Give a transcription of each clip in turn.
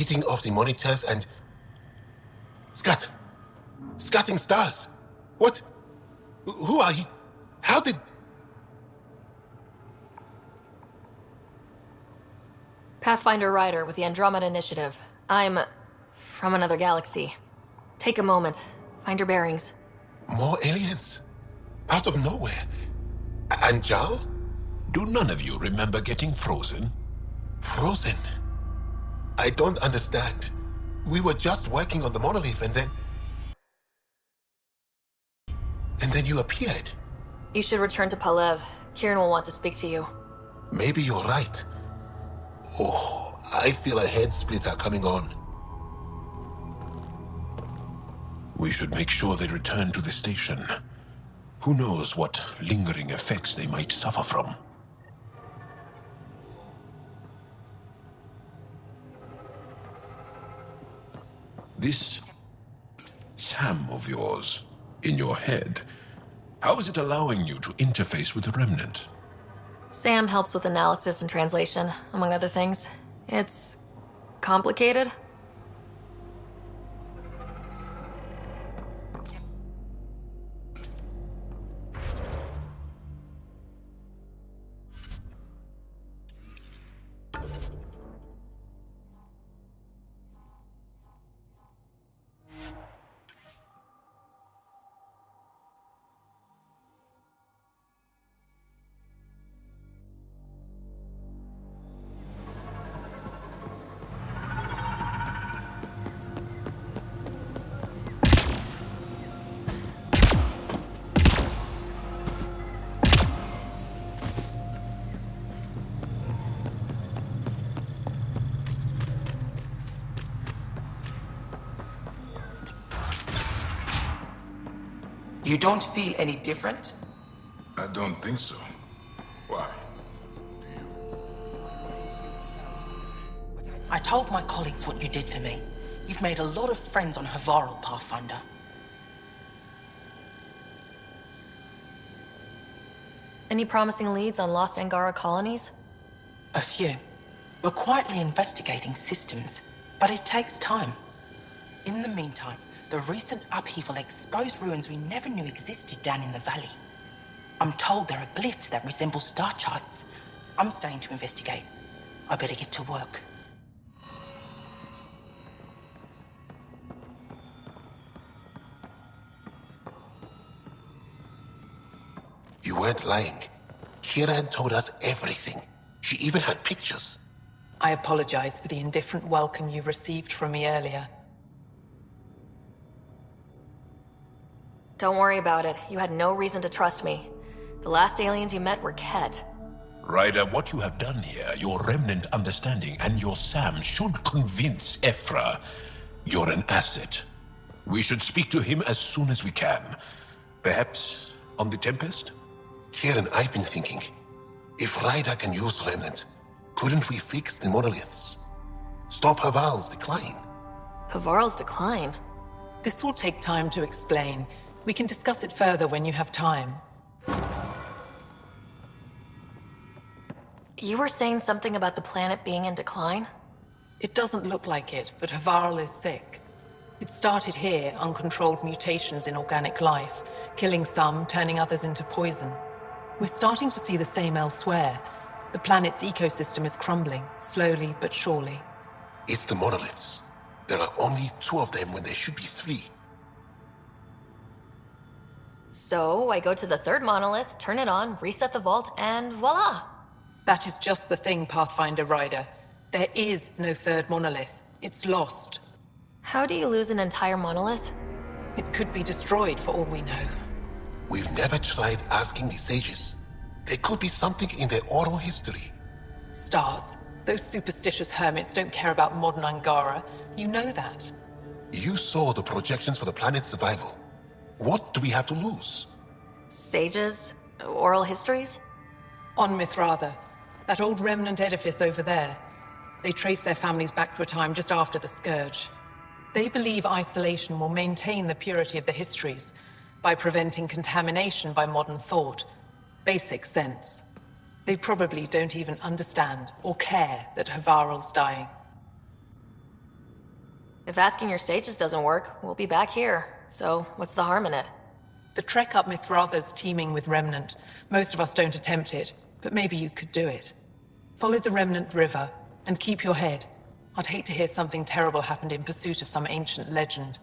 eating off the monitors and... Scatting stars! What? Who are you? How did... Pathfinder Rider with the Andromeda Initiative. I'm... from another galaxy. Take a moment. Find your bearings. More aliens? Out of nowhere? And Jal? Do none of you remember getting frozen? Frozen? I don't understand. We were just working on the monolith and then... And then you appeared. You should return to Palev. Kieran will want to speak to you. Maybe you're right. Oh, I feel a head splitter coming on. We should make sure they return to the station. Who knows what lingering effects they might suffer from. This SAM of yours, in your head, how is it allowing you to interface with the Remnant? Sam helps with analysis and translation, among other things. It's... complicated? You don't feel any different? I don't think so. Why? Do you? I told my colleagues what you did for me. You've made a lot of friends on Havarl, Pathfinder. Any promising leads on lost Angara colonies? A few. We're quietly investigating systems, but it takes time. In the meantime, the recent upheaval exposed ruins we never knew existed down in the valley. I'm told there are glyphs that resemble star charts. I'm staying to investigate. I better get to work. You weren't lying. Kieran told us everything. She even had pictures. I apologize for the indifferent welcome you received from me earlier. Don't worry about it. You had no reason to trust me. The last aliens you met were Ket. Ryder, what you have done here, your remnant understanding and your SAM should convince Ephra you're an asset. We should speak to him as soon as we can. Perhaps on the Tempest? Kieran, I've been thinking. If Ryder can use remnant, couldn't we fix the monoliths? Stop Havarl's decline? Havarl's decline? This will take time to explain. We can discuss it further when you have time. You were saying something about the planet being in decline? It doesn't look like it, but Havarl is sick. It started here, uncontrolled mutations in organic life, killing some, turning others into poison. We're starting to see the same elsewhere. The planet's ecosystem is crumbling, slowly but surely. It's the monoliths. There are only 2 of them when there should be 3. So, I go to the 3rd monolith, turn it on, reset the vault, and voila! That is just the thing, Pathfinder Rider. There is no 3rd monolith. It's lost. How do you lose an entire monolith? It could be destroyed for all we know. We've never tried asking the sages. There could be something in their oral history. Stars. Those superstitious hermits don't care about modern Angara. You know that. You saw the projections for the planet's survival. What do we have to lose? Sages? Oral histories? On Mithratha. That old remnant edifice over there. They trace their families back to a time just after the Scourge. They believe isolation will maintain the purity of the histories by preventing contamination by modern thought. Basic sense. They probably don't even understand or care that Havarl's dying. If asking your sages doesn't work, we'll be back here. So, what's the harm in it? The trek up Mithratha's teeming with Remnant. Most of us don't attempt it, but maybe you could do it. Follow the Remnant River, and keep your head. I'd hate to hear something terrible happened in pursuit of some ancient legend.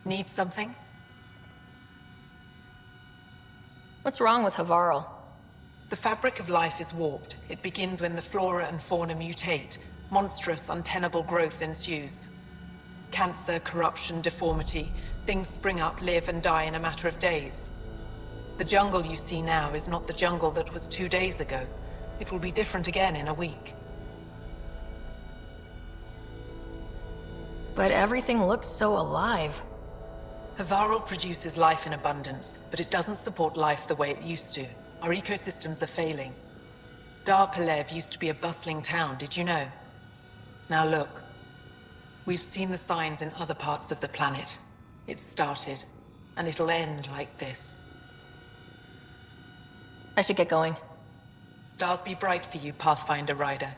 Need something? What's wrong with Havarl? The fabric of life is warped. It begins when the flora and fauna mutate. Monstrous, untenable growth ensues. Cancer, corruption, deformity. Things spring up, live, and die in a matter of days. The jungle you see now is not the jungle that was 2 days ago. It will be different again in a week. But everything looks so alive. Havarl produces life in abundance, but it doesn't support life the way it used to. Our ecosystems are failing. Dar Pelev used to be a bustling town, did you know? Now look. We've seen the signs in other parts of the planet. It started, and it'll end like this. I should get going. Stars be bright for you, Pathfinder Rider.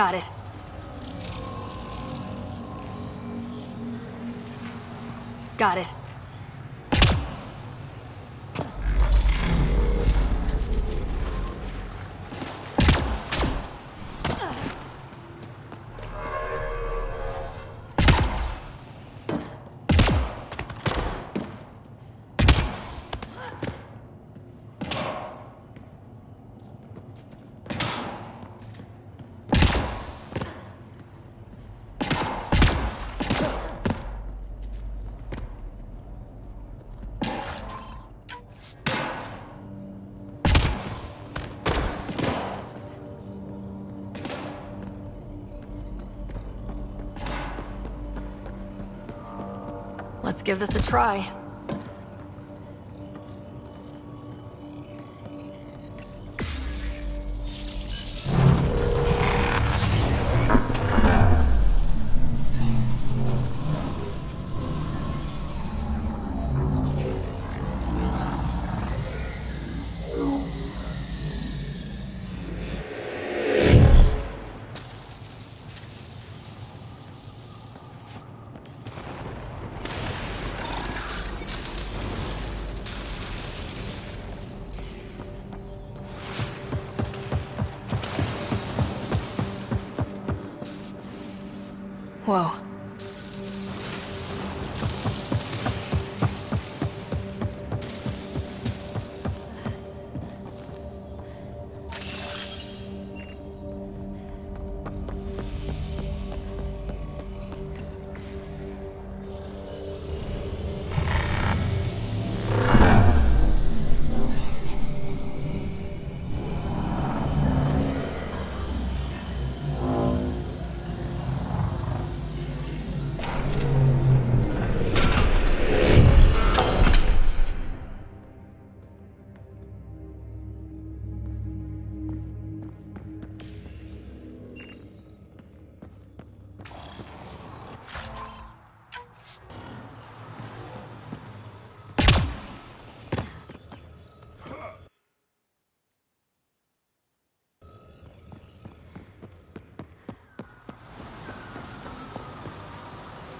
Got it. Got it. Let's give this a try. Whoa.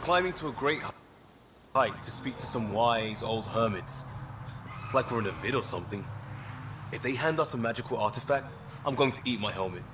Climbing to a great height to speak to some wise old hermits. It's like we're in a vid or something. If they hand us a magical artifact, I'm going to eat my helmet.